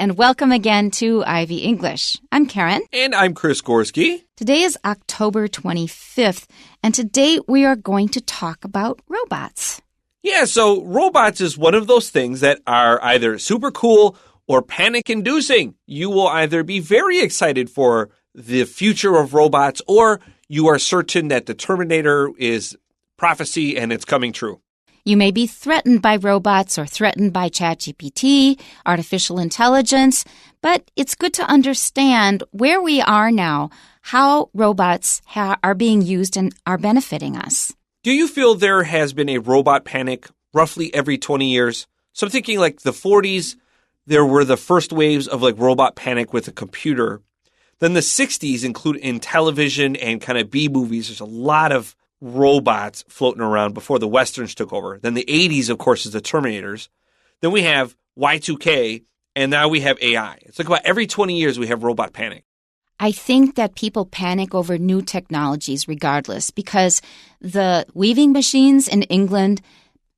and welcome again to Ivy English. I'm Karen. And I'm Chris Gorski. Today is October 25th, and today we are going to talk about robots. Yeah, so robots is one of those things that are either super cool or panic-inducing. You will either be very excited for the future of robots, or you are certain that the Terminator is prophecy and it's coming true. You may be threatened by robots or threatened by ChatGPT, artificial intelligence, but it's good to understand where we are now, how robots are being used and are benefiting us. Do you feel there has been a robot panic roughly every 20 years? So I'm thinking like the 40s, there were the first waves of like robot panic with a computer. Then the 60s include in television and kind of B-movies. There's a lot of robots floating around before the Westerns took over. Then the 80s, of course, is the Terminators. Then we have Y2K, and now we have AI. It's like about every 20 years we have robot panic. I think that people panic over new technologies regardless because the weaving machines in England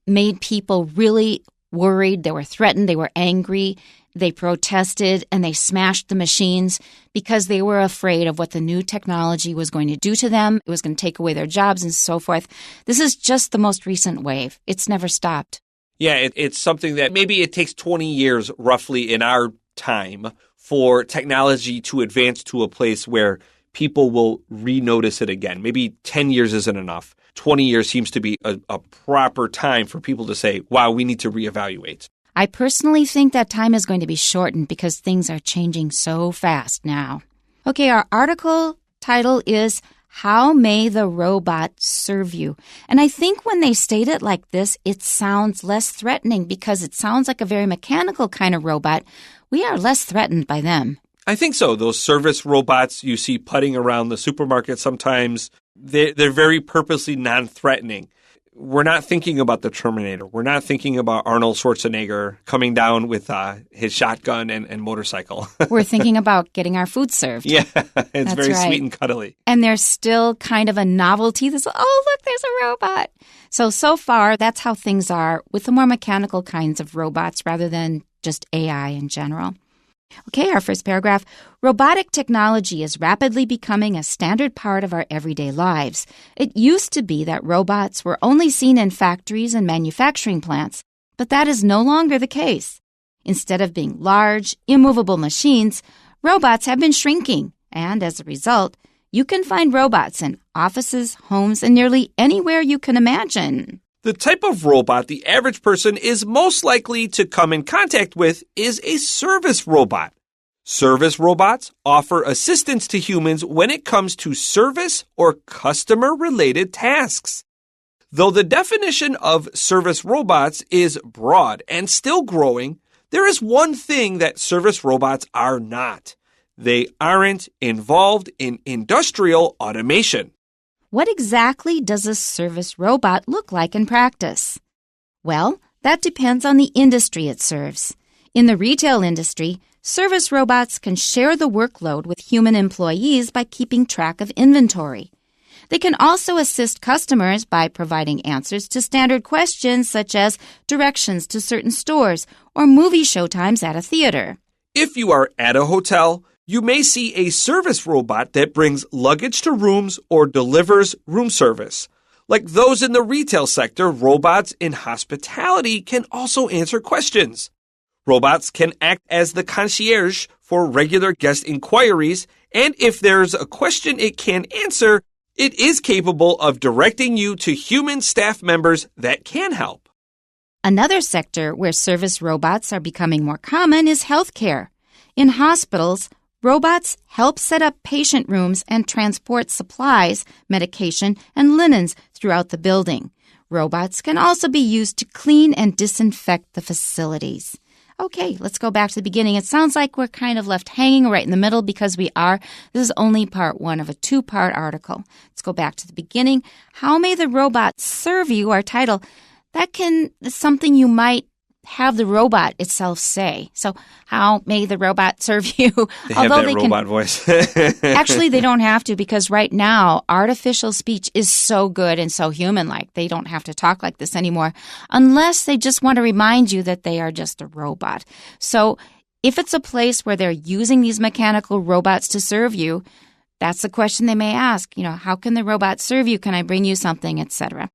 made people really worried. They were threatened. They were angry. They protested and they smashed the machines because they were afraid of what the new technology was going to do to them. It was going to take away their jobs and so forth. This is just the most recent wave. It's never stopped. Yeah, it's something that maybe it takes 20 years roughly in our time for technology to advance to a place where people will re-notice it again. Maybe 10 years isn't enough. 20 years seems to be a proper time for people to say, wow, we need to reevaluate. I personally think that time is going to be shortened because things are changing so fast now. Okay, our article title is How May the Robot Serve You? And I think when they state it like this, it sounds less threatening because it sounds like a very mechanical kind of robot. We are less threatened by them. I think so. Those service robots you see putting around the supermarket sometimes, they're very purposely non-threatening. We're not thinking about the Terminator. We're not thinking about Arnold Schwarzenegger coming down with his shotgun and motorcycle. We're thinking about getting our food served. Yeah, it's That's very right. sweet and cuddly. And there's still kind of a novelty. Look, there's a robot. So far, that's how things are with the more mechanical kinds of robots rather than just AI in general. Okay, our first paragraph. Robotic technology is rapidly becoming a standard part of our everyday lives. It used to be that robots were only seen in factories and manufacturing plants, but that is no longer the case. Instead of being large, immovable machines, robots have been shrinking, and as a result, you can find robots in offices, homes, and nearly anywhere you can imagine. The type of robot the average person is most likely to come in contact with is a service robot. Service robots offer assistance to humans when it comes to service or customer-related tasks. Though the definition of service robots is broad and still growing, there is one thing that service robots are not. They aren't involved in industrial automation. What exactly does a service robot look like in practice? Well, that depends on the industry it serves. In the retail industry, service robots can share the workload with human employees by keeping track of inventory. They can also assist customers by providing answers to standard questions such as directions to certain stores or movie showtimes at a theater. If you are at a hotel, you may see a service robot that brings luggage to rooms or delivers room service. Like those in the retail sector, robots in hospitality can also answer questions. Robots can act as the concierge for regular guest inquiries, and if there's a question it can answer, it is capable of directing you to human staff members that can help. Another sector where service robots are becoming more common is healthcare. In hospitals, robots help set up patient rooms and transport supplies, medication, and linens throughout the building. Robots can also be used to clean and disinfect the facilities. Okay, let's go back to the beginning. It sounds like we're kind of left hanging right in the middle because we are. This is only part one of a two-part article. Let's go back to the beginning. How may the robot serve you? Our title. That is something you might have the robot itself say. So how may the robot serve you? They have that robot voice. Actually, they don't have to because right now, artificial speech is so good and so human-like. They don't have to talk like this anymore unless they just want to remind you that they are just a robot. So If it's a place where they're using these mechanical robots to serve you, that's the question they may ask. How can the robot serve you? Can I bring you something, etc.?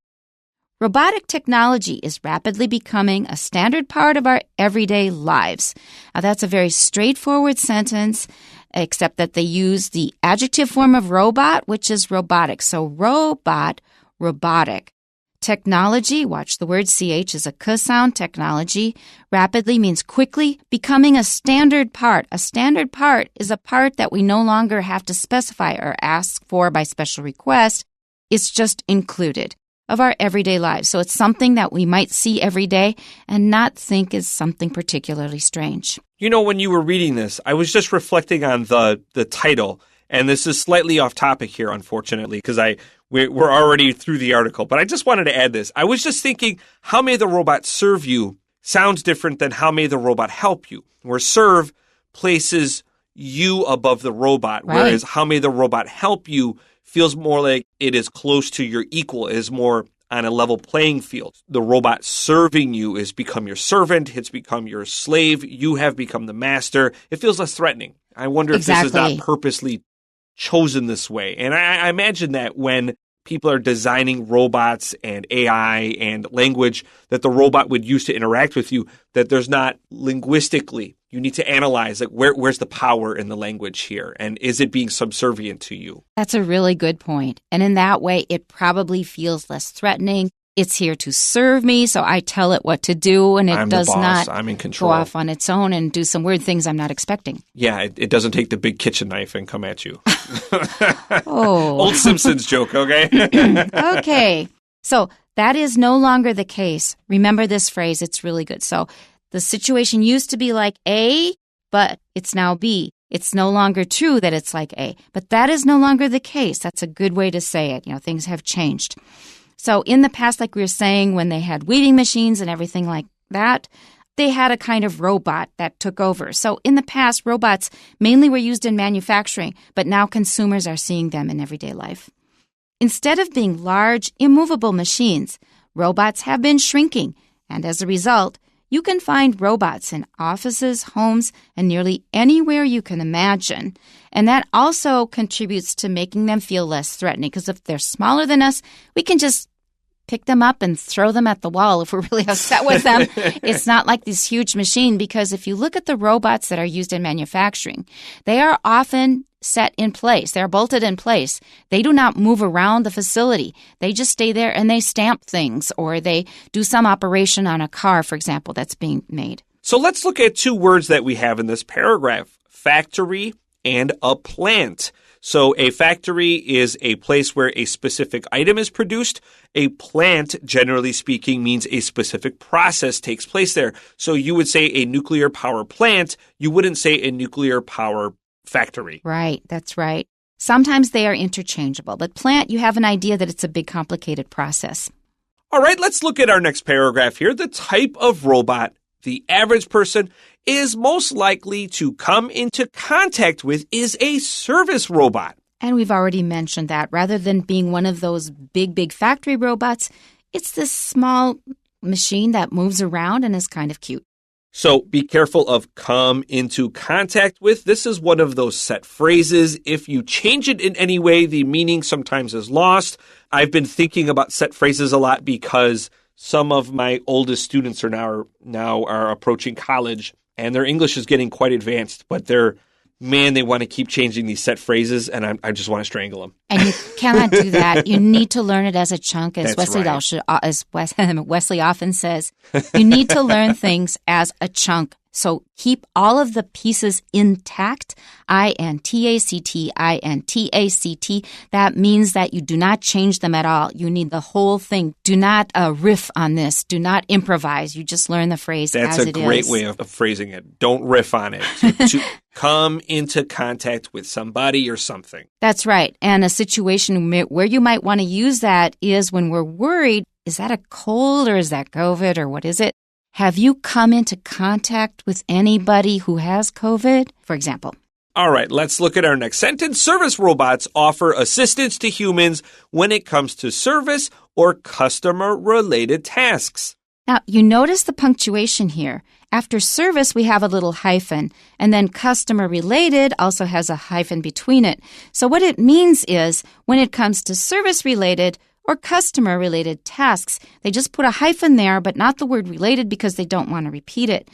Robotic technology is rapidly becoming a standard part of our everyday lives. Now, that's a very straightforward sentence, except that they use the adjective form of robot, which is robotic. So robot, robotic. Technology, watch the word CH is a K sound, technology. Rapidly means quickly, becoming a standard part. A standard part is a part that we no longer have to specify or ask for by special request. It's just included of our everyday lives. So it's something that we might see every day and not think is something particularly strange. When you were reading this, I was just reflecting on the title, and this is slightly off topic here, unfortunately, because we're already through the article, but I just wanted to add this. I was just thinking, how may the robot serve you sounds different than how may the robot help you, where serve places you above the robot, whereas how may the robot help you feels more like it is close to your equal, it is more on a level playing field. The robot serving you has become your servant, it's become your slave, you have become the master. It feels less threatening. I wonder if this is not purposely chosen this way. And I imagine that when people are designing robots and AI and language that the robot would use to interact with you, that there's not linguistically, you need to analyze like where's the power in the language here, and is it being subservient to you? That's a really good point. And in that way, it probably feels less threatening. It's here to serve me, so I tell it what to do, and it does not I'm in control. Go off on its own and do some weird things I'm not expecting. Yeah, it doesn't take the big kitchen knife and come at you. Oh. Old Simpsons joke, okay? Okay. So that is no longer the case. Remember this phrase. It's really good. So the situation used to be like A, but it's now B. It's no longer true that it's like A, but that is no longer the case. That's a good way to say it. Things have changed. So in the past, like we were saying, when they had weeding machines and everything like that, they had a kind of robot that took over. So in the past, robots mainly were used in manufacturing, but now consumers are seeing them in everyday life. Instead of being large, immovable machines, robots have been shrinking, and as a result, you can find robots in offices, homes, and nearly anywhere you can imagine. And that also contributes to making them feel less threatening, because if they're smaller than us, we can just pick them up and throw them at the wall if we're really upset with them. It's not like this huge machine, because if you look at the robots that are used in manufacturing, they are often set in place. They're bolted in place. They do not move around the facility. They just stay there and they stamp things, or they do some operation on a car, for example, that's being made. So let's look at two words that we have in this paragraph, factory and a plant. So a factory is a place where a specific item is produced. A plant, generally speaking, means a specific process takes place there. So you would say a nuclear power plant. You wouldn't say a nuclear power factory. Right, that's right. Sometimes they are interchangeable, but plant, you have an idea that it's a big, complicated process. All right, let's look at our next paragraph here. The type of robot the average person is most likely to come into contact with is a service robot. And we've already mentioned that. Rather than being one of those big factory robots, it's this small machine that moves around and is kind of cute. So be careful of come into contact with. This is one of those set phrases. If you change it in any way, the meaning sometimes is lost. I've been thinking about set phrases a lot because some of my oldest students are now approaching college, and their English is getting quite advanced, but they want to keep changing these set phrases, and I just want to strangle them. And you cannot do that. You need to learn it as a chunk, as That's Wesley often says. You need to learn things as a chunk. So keep all of the pieces intact, I-N-T-A-C-T, I-N-T-A-C-T. That means that you do not change them at all. You need the whole thing. Do not riff on this. Do not improvise. You just learn the phrase as it is. That's a great way of phrasing it. Don't riff on it. To come into contact with somebody or something. That's right. And a situation where you might want to use that is when we're worried, is that a cold or is that COVID or what is it? Have you come into contact with anybody who has COVID, for example? All right, let's look at our next sentence. Service robots offer assistance to humans when it comes to service or customer-related tasks. Now, you notice the punctuation here. After service, we have a little hyphen, and then customer-related also has a hyphen between it. So what it means is when it comes to service-related or customer-related tasks, they just put a hyphen there, but not the word related because they don't want to repeat it.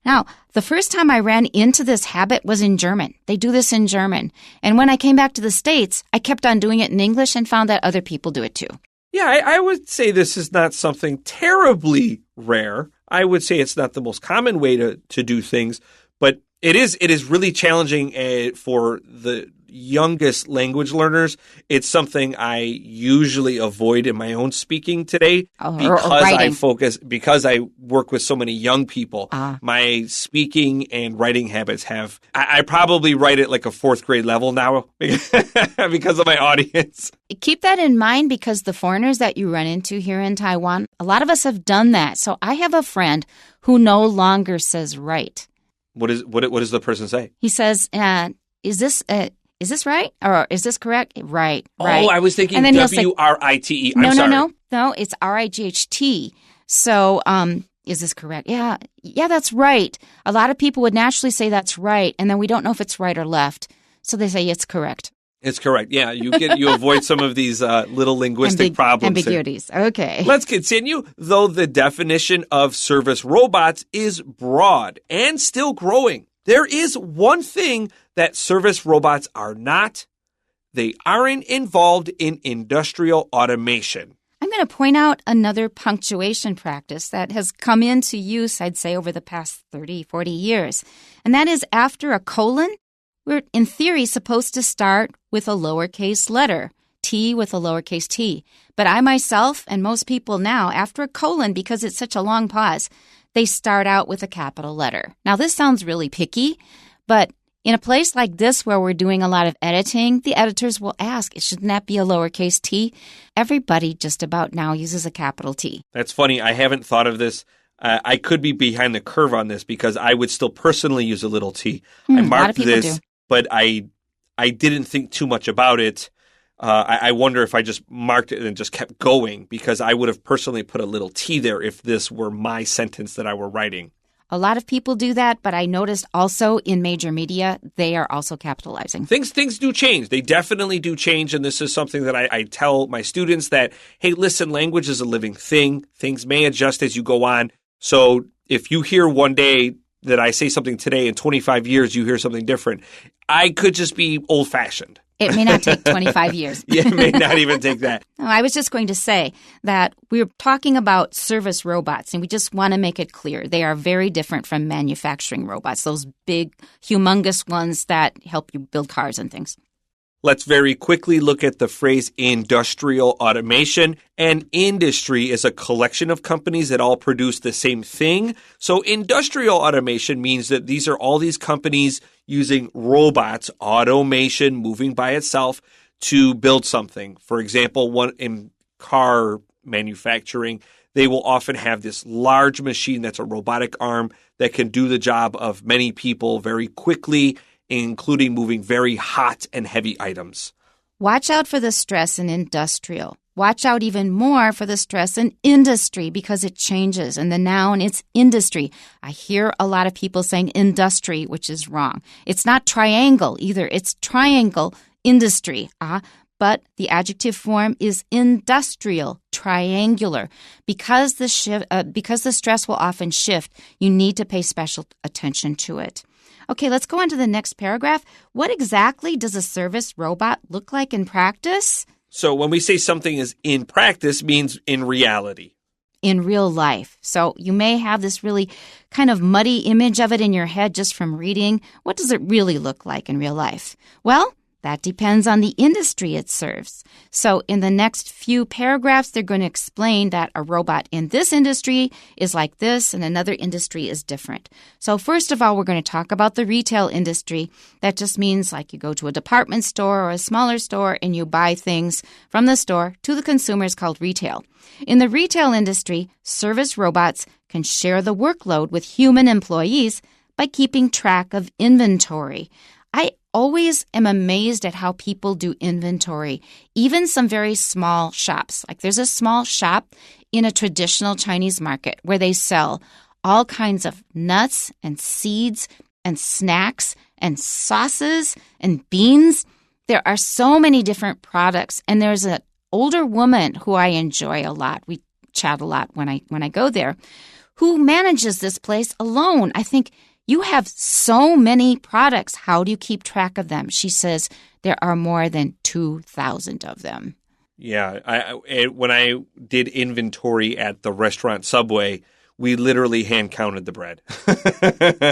Now, the first time I ran into this habit was in German. They do this in German. And when I came back to the States, I kept on doing it in English and found that other people do it too. Yeah, I would say this is not something terribly rare. I would say it's not the most common way to do things, but it is really challenging for the youngest language learners. It's something I usually avoid in my own speaking today because I work with so many young people. My speaking and writing habits I probably write at like a fourth grade level now because of my audience. Keep that in mind because the foreigners that you run into here in Taiwan, a lot of us have done that. So I have a friend who no longer says right. What does the person say? He says, is this right? Or is this correct? Right. Oh, I was thinking W-R-I-T-E. I'm sorry. No, it's R-I-G-H-T. So, is this correct? Yeah, that's right. A lot of people would naturally say that's right, and then we don't know if it's right or left. So they say it's correct. It's correct. Yeah, you avoid some of these little linguistic problems. Ambiguities. Okay. Let's continue. Though the definition of service robots is broad and still growing, there is one thing that service robots are not. They aren't involved in industrial automation. I'm going to point out another punctuation practice that has come into use, I'd say, over the past 30, 40 years. And that is after a colon, we're, in theory, supposed to start with a lowercase letter, T with a lowercase t. But I myself and most people now, after a colon, because it's such a long pause, they start out with a capital letter. Now, this sounds really picky, but in a place like this where we're doing a lot of editing, the editors will ask, shouldn't that be a lowercase t? Everybody just about now uses a capital T. That's funny. I haven't thought of this. I could be behind the curve on this because I would still personally use a little t. I marked this, but I didn't think too much about it. I wonder if I just marked it and just kept going because I would have personally put a little T there if this were my sentence that I were writing. A lot of people do that, but I noticed also in major media, they are also capitalizing. Things do change. They definitely do change, and this is something that I tell my students that, hey, listen, language is a living thing. Things may adjust as you go on. So if you hear one day that I say something today, in 25 years you hear something different, I could just be old-fashioned. It may not take 25 years. Yeah, it may not even take that. No, I was just going to say that we're talking about service robots, and we just want to make it clear. They are very different from manufacturing robots, those big, humongous ones that help you build cars and things. Let's very quickly look at the phrase industrial automation. An industry is a collection of companies that all produce the same thing. So industrial automation means that these are all these companies using robots, automation, moving by itself to build something. For example, one in car manufacturing, they will often have this large machine that's a robotic arm that can do the job of many people very quickly, including moving very hot and heavy items. Watch out for the stress in industrial. Watch out even more for the stress in industry because it changes. And the noun, it's industry. I hear a lot of people saying industry, which is wrong. It's not triangle either. It's triangle industry. But the adjective form is industrial, triangular. Because the stress will often shift, you need to pay special attention to it. Okay, let's go on to the next paragraph. What exactly does a service robot look like in practice? So when we say something is in practice, means in reality. In real life. So you may have this really kind of muddy image of it in your head just from reading. What does it really look like in real life? Well, that depends on the industry it serves. So in the next few paragraphs, they're going to explain that a robot in this industry is like this and another industry is different. So first of all, we're going to talk about the retail industry. That just means like you go to a department store or a smaller store and you buy things from the store to the consumers called retail. In the retail industry, service robots can share the workload with human employees by keeping track of inventory. I always am amazed at how people do inventory, even some very small shops. Like there's a small shop in a traditional Chinese market where they sell all kinds of nuts and seeds and snacks and sauces and beans. There are so many different products, and there's an older woman who I enjoy a lot. We chat a lot when I go there, who manages this place alone. I think, you have so many products. How do you keep track of them? She says there are more than 2,000 of them. Yeah, when I did inventory at the restaurant Subway, we literally hand counted the bread.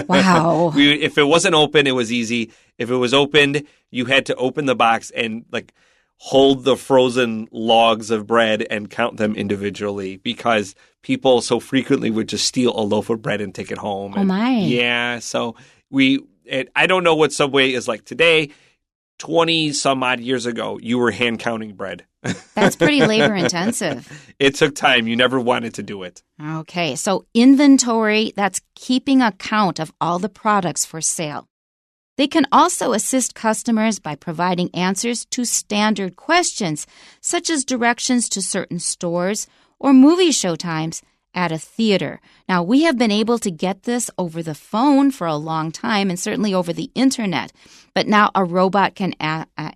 Wow. If it wasn't open, it was easy. If it was opened, you had to open the box and hold the frozen logs of bread and count them individually because people so frequently would just steal a loaf of bread and take it home. Oh, my. Yeah, so I don't know what Subway is like today. 20 some odd years ago, you were hand counting bread. That's pretty labor intensive. It took time. You never wanted to do it. Okay, so inventory, that's keeping a count of all the products for sale. They can also assist customers by providing answers to standard questions, such as directions to certain stores or movie showtimes at a theater. Now, we have been able to get this over the phone for a long time and certainly over the internet, but now a robot can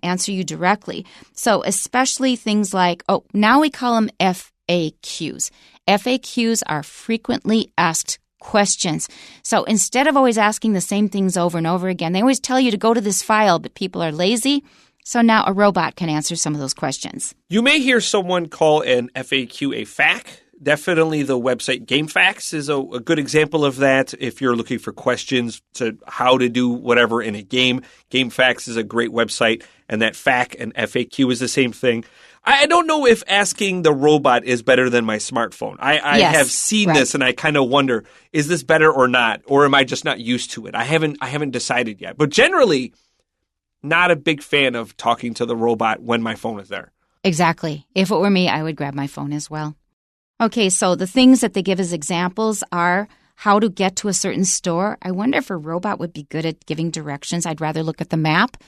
answer you directly. So especially things like, now we call them FAQs. FAQs are frequently asked questions. So instead of always asking the same things over and over again, they always tell you to go to this file, but people are lazy. So now a robot can answer some of those questions. You may hear someone call an FAQ a FAQ. Definitely the website GameFAQs is a good example of that. If you're looking for questions to how to do whatever in a game, GameFAQs is a great website, and that FAQ and FAQ is the same thing. I don't know if asking the robot is better than my smartphone. I have seen this, and I kind of wonder, is this better or not? Or am I just not used to it? I haven't decided yet. But generally, not a big fan of talking to the robot when my phone is there. Exactly. If it were me, I would grab my phone as well. Okay, so the things that they give as examples are how to get to a certain store. I wonder if a robot would be good at giving directions. I'd rather look at the map.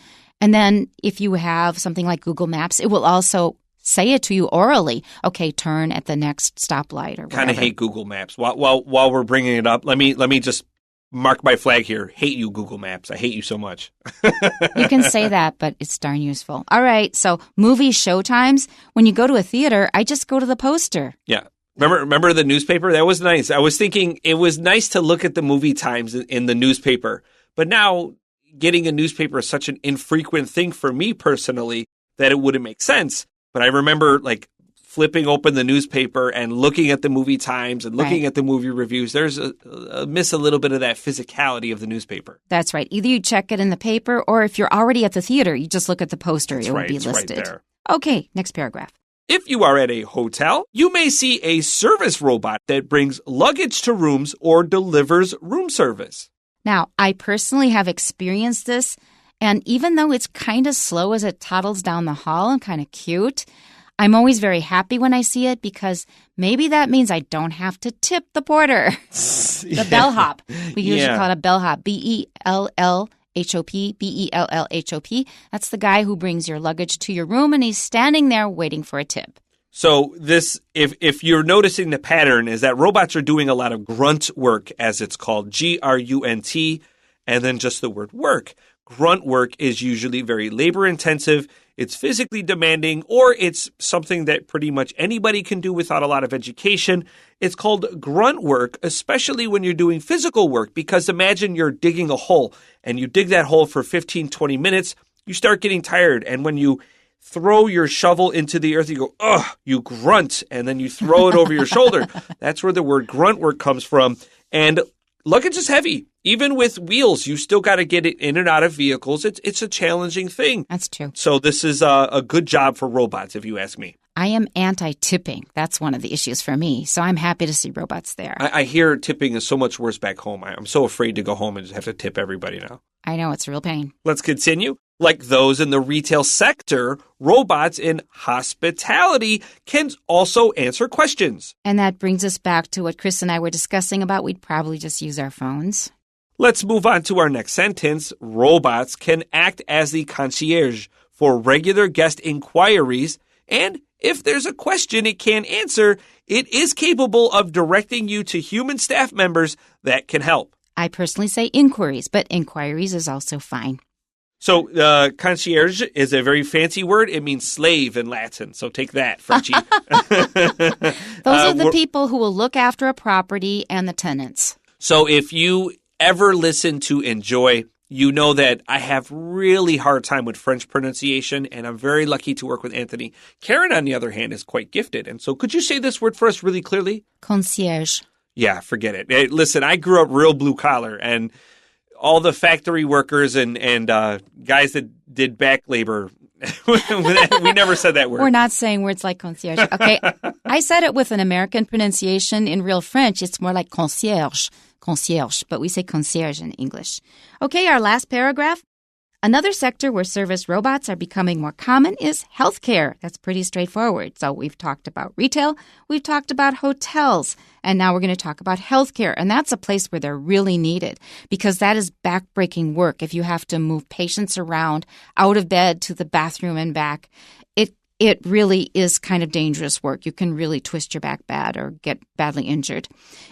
And then if you have something like Google Maps, it will also say it to you orally. Okay, turn at the next stoplight or whatever. Kind of hate Google Maps. While we're bringing it up, let me just mark my flag here. Hate you, Google Maps. I hate you so much. You can say that, but it's darn useful. All right, so movie showtimes. When you go to a theater, I just go to the poster. Yeah. Remember the newspaper? That was nice. I was thinking it was nice to look at the movie times in the newspaper. But now getting a newspaper is such an infrequent thing for me personally that it wouldn't make sense. But I remember flipping open the newspaper and looking at the movie times and looking at the movie reviews. There's miss a little bit of that physicality of the newspaper. That's right. Either you check it in the paper, or if you're already at the theater, you just look at the poster. That's it right, will be it's listed. Right there. Okay, next paragraph. If you are at a hotel, you may see a service robot that brings luggage to rooms or delivers room service. Now, I personally have experienced this, and even though it's kind of slow as it toddles down the hall and kind of cute, I'm always very happy when I see it because maybe that means I don't have to tip the porter. The bellhop. We usually call it a bellhop. Bellhop. Bellhop. That's the guy who brings your luggage to your room, and he's standing there waiting for a tip. So this, if you're noticing the pattern, is that robots are doing a lot of grunt work, as it's called, GRUNT, and then just the word work. Grunt work is usually very labor-intensive, it's physically demanding, or it's something that pretty much anybody can do without a lot of education. It's called grunt work, especially when you're doing physical work, because imagine you're digging a hole, and you dig that hole for 15, 20 minutes, you start getting tired, and when you throw your shovel into the earth, you go, ugh, you grunt, and then you throw it over your shoulder. That's where the word grunt work comes from, and luggage is heavy. Even with wheels, you still got to get it in and out of vehicles. It's a challenging thing. That's true. So this is a good job for robots, if you ask me. I am anti-tipping. That's one of the issues for me. So I'm happy to see robots there. I hear tipping is so much worse back home. I'm so afraid to go home and just have to tip everybody now. I know, it's a real pain. Let's continue. Like those in the retail sector, robots in hospitality can also answer questions. And that brings us back to what Chris and I were discussing about we'd probably just use our phones. Let's move on to our next sentence. Robots can act as the concierge for regular guest inquiries, and if there's a question it can't answer, it is capable of directing you to human staff members that can help. I personally say inquiries, but inquiries is also fine. So concierge is a very fancy word. It means slave in Latin. So take that, Frenchie. Those are the people who will look after a property and the tenants. So if you ever listen to Enjoy, you know that I have really hard time with French pronunciation, and I'm very lucky to work with Anthony. Karen, on the other hand, is quite gifted. And so could you say this word for us really clearly? Concierge. Yeah, forget it. Hey, listen, I grew up real blue collar, and all the factory workers and guys that did back labor, we never said that word. We're not saying words like concierge. Okay, I said it with an American pronunciation. In real French, it's more like concierge, but we say concierge in English. Okay, our last paragraph. Another sector where service robots are becoming more common is healthcare. That's pretty straightforward. So we've talked about retail, we've talked about hotels, and now we're going to talk about healthcare. And that's a place where they're really needed because that is backbreaking work. If you have to move patients around out of bed to the bathroom and back, it really is kind of dangerous work. You can really twist your back bad or get badly injured.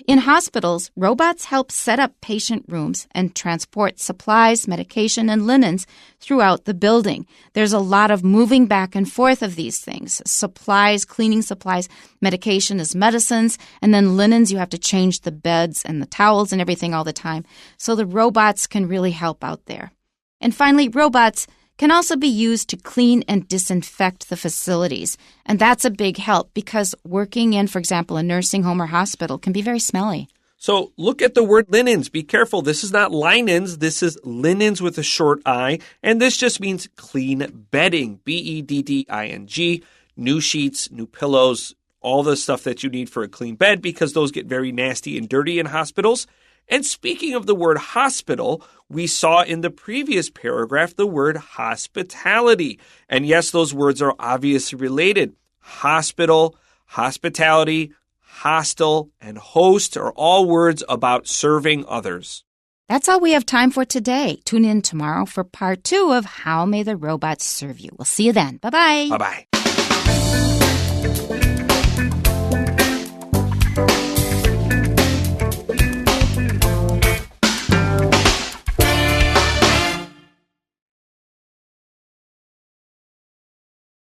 In hospitals, robots help set up patient rooms and transport supplies, medication, and linens throughout the building. There's a lot of moving back and forth of these things. Supplies, cleaning supplies, medication is medicines, and then linens, you have to change the beds and the towels and everything all the time. So the robots can really help out there. And finally, robots can also be used to clean and disinfect the facilities. And that's a big help because working in, for example, a nursing home or hospital can be very smelly. So look at the word linens. Be careful. This is not linens. This is linens with a short I. And this just means clean bedding, bedding, new sheets, new pillows, all the stuff that you need for a clean bed because those get very nasty and dirty in hospitals. And speaking of the word hospital, we saw in the previous paragraph the word hospitality. And yes, those words are obviously related. Hospital, hospitality, hostel, and host are all words about serving others. That's all we have time for today. Tune in tomorrow for part 2 of How May the Robots Serve You. We'll see you then. Bye-bye. Bye-bye.